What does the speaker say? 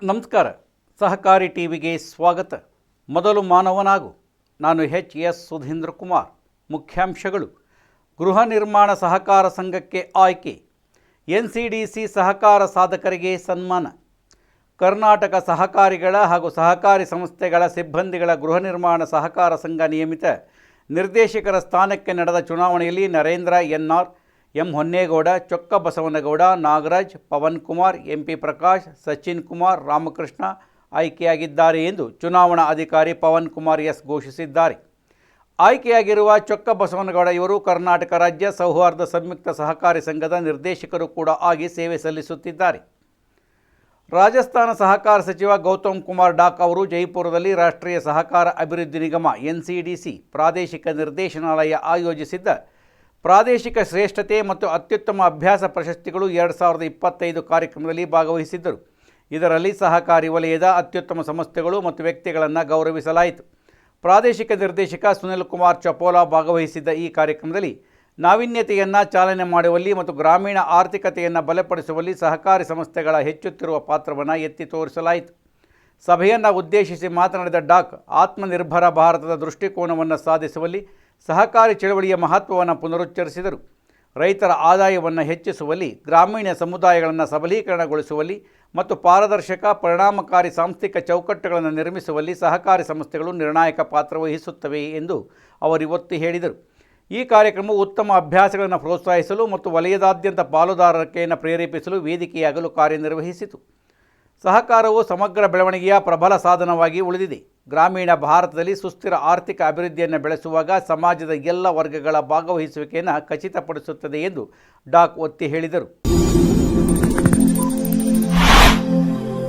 ನಮಸ್ಕಾರ. ಸಹಕಾರಿ ಟಿವಿಗೆ ಸ್ವಾಗತ. ಮೊದಲು ಮಾನವನಾಗು. ನಾನು ಎಸ್ ಸುಧೀಂದ್ರ ಕುಮಾರ್. ಮುಖ್ಯಾಂಶಗಳು: ಗೃಹ ನಿರ್ಮಾಣ ಸಹಕಾರ ಸಂಘಕ್ಕೆ ಆಯ್ಕೆ, NCDC ಸಹಕಾರ ಸಾಧಕರಿಗೆ ಸನ್ಮಾನ, ಕರ್ನಾಟಕ ಸಹಕಾರಿಗಳ ಹಾಗೂ ಸಹಕಾರಿ ಸಂಸ್ಥೆಗಳ ಸಿಬ್ಬಂದಿಗಳ ಗೃಹ ನಿರ್ಮಾಣ ಸಹಕಾರ ಸಂಘ ನಿಯಮಿತ ನಿರ್ದೇಶಕರ ಸ್ಥಾನಕ್ಕೆ ನಡೆದ ಚುನಾವಣೆಯಲ್ಲಿ ನರೇಂದ್ರ NR, ಎಂ ಹೊನ್ನೇಗೌಡ, ಚೊಕ್ಕ ಬಸವನಗೌಡ, ನಾಗರಾಜ್, ಪವನ್ ಕುಮಾರ್, MP ಪ್ರಕಾಶ್, ಸಚಿನ್ ಕುಮಾರ್, ರಾಮಕೃಷ್ಣ ಆಯ್ಕೆಯಾಗಿದ್ದಾರೆ ಎಂದು ಚುನಾವಣಾ ಅಧಿಕಾರಿ ಪವನ್ ಕುಮಾರ್ S ಘೋಷಿಸಿದ್ದಾರೆ. ಆಯ್ಕೆಯಾಗಿರುವ ಚೊಕ್ಕ ಬಸವನಗೌಡ ಇವರು ಕರ್ನಾಟಕ ರಾಜ್ಯ ಸೌಹಾರ್ದ ಸಂಯುಕ್ತ ಸಹಕಾರಿ ಸಂಘದ ನಿರ್ದೇಶಕರು ಕೂಡ ಆಗಿ ಸೇವೆ ಸಲ್ಲಿಸುತ್ತಿದ್ದಾರೆ. ರಾಜಸ್ಥಾನ ಸಹಕಾರ ಸಚಿವ ಗೌತಮ್ ಕುಮಾರ್ ಡಾಕ್ ಅವರು ಜೈಪುರದಲ್ಲಿ ರಾಷ್ಟ್ರೀಯ ಸಹಕಾರ ಅಭಿವೃದ್ಧಿ ನಿಗಮ NCDC ಪ್ರಾದೇಶಿಕ ನಿರ್ದೇಶನಾಲಯ ಆಯೋಜಿಸಿದ್ದ ಪ್ರಾದೇಶಿಕ ಶ್ರೇಷ್ಠತೆ ಮತ್ತು ಅತ್ಯುತ್ತಮ ಅಭ್ಯಾಸ ಪ್ರಶಸ್ತಿಗಳು 2025 ಕಾರ್ಯಕ್ರಮದಲ್ಲಿ ಭಾಗವಹಿಸಿದ್ದರು. ಇದರಲ್ಲಿ ಸಹಕಾರಿ ವಲಯದ ಅತ್ಯುತ್ತಮ ಸಂಸ್ಥೆಗಳು ಮತ್ತು ವ್ಯಕ್ತಿಗಳನ್ನು ಗೌರವಿಸಲಾಯಿತು. ಪ್ರಾದೇಶಿಕ ನಿರ್ದೇಶಕ ಸುನಿಲ್ ಕುಮಾರ್ ಚಪೋಲಾ ಭಾಗವಹಿಸಿದ್ದ ಈ ಕಾರ್ಯಕ್ರಮದಲ್ಲಿ ನಾವೀನ್ಯತೆಯನ್ನು ಚಾಲನೆ ಮಾಡುವಲ್ಲಿ ಮತ್ತು ಗ್ರಾಮೀಣ ಆರ್ಥಿಕತೆಯನ್ನು ಬಲಪಡಿಸುವಲ್ಲಿ ಸಹಕಾರಿ ಸಂಸ್ಥೆಗಳ ಹೆಚ್ಚುತ್ತಿರುವ ಪಾತ್ರವನ್ನು ಎತ್ತಿ ತೋರಿಸಲಾಯಿತು. ಸಭೆಯನ್ನು ಉದ್ದೇಶಿಸಿ ಮಾತನಾಡಿದ ಡಾಕ್, ಆತ್ಮನಿರ್ಭರ ಭಾರತದ ದೃಷ್ಟಿಕೋನವನ್ನು ಸಾಧಿಸುವಲ್ಲಿ ಸಹಕಾರಿ ಚಳವಳಿಯ ಮಹತ್ವವನ್ನು ಪುನರುಚ್ಚರಿಸಿದರು. ರೈತರ ಆದಾಯವನ್ನು ಹೆಚ್ಚಿಸುವಲ್ಲಿ, ಗ್ರಾಮೀಣ ಸಮುದಾಯಗಳನ್ನು ಸಬಲೀಕರಣಗೊಳಿಸುವಲ್ಲಿ ಮತ್ತು ಪಾರದರ್ಶಕ ಪರಿಣಾಮಕಾರಿ ಸಾಂಸ್ಥಿಕ ಚೌಕಟ್ಟುಗಳನ್ನು ನಿರ್ಮಿಸುವಲ್ಲಿ ಸಹಕಾರಿ ಸಂಸ್ಥೆಗಳು ನಿರ್ಣಾಯಕ ಪಾತ್ರ ವಹಿಸುತ್ತವೆ ಎಂದು ಅವರು ಒತ್ತಿ ಹೇಳಿದರು. ಈ ಕಾರ್ಯಕ್ರಮವು ಉತ್ತಮ ಅಭ್ಯಾಸಗಳನ್ನು ಪ್ರೋತ್ಸಾಹಿಸಲು ಮತ್ತು ವಲಯದಾದ್ಯಂತ ಪಾಲುದಾರಿಕೆಯನ್ನು ಪ್ರೇರೇಪಿಸಲು ವೇದಿಕೆಯಾಗಲು ಕಾರ್ಯನಿರ್ವಹಿಸಿತು. ಸಹಕಾರವು ಸಮಗ್ರ ಬೆಳವಣಿಗೆಯ ಪ್ರಬಲ ಸಾಧನವಾಗಿ ಉಳಿದಿದೆ. ಗ್ರಾಮೀಣ ಭಾರತದಲ್ಲಿ ಸುಸ್ಥಿರ ಆರ್ಥಿಕ ಅಭಿವೃದ್ಧಿಯನ್ನು ಬೆಳೆಸುವಾಗ ಸಮಾಜದ ಎಲ್ಲ ವರ್ಗಗಳ ಭಾಗವಹಿಸುವಿಕೆಯನ್ನು ಖಚಿತಪಡಿಸುತ್ತದೆ ಎಂದು ಡಾಕ್ ಒತ್ತಿ ಹೇಳಿದರು.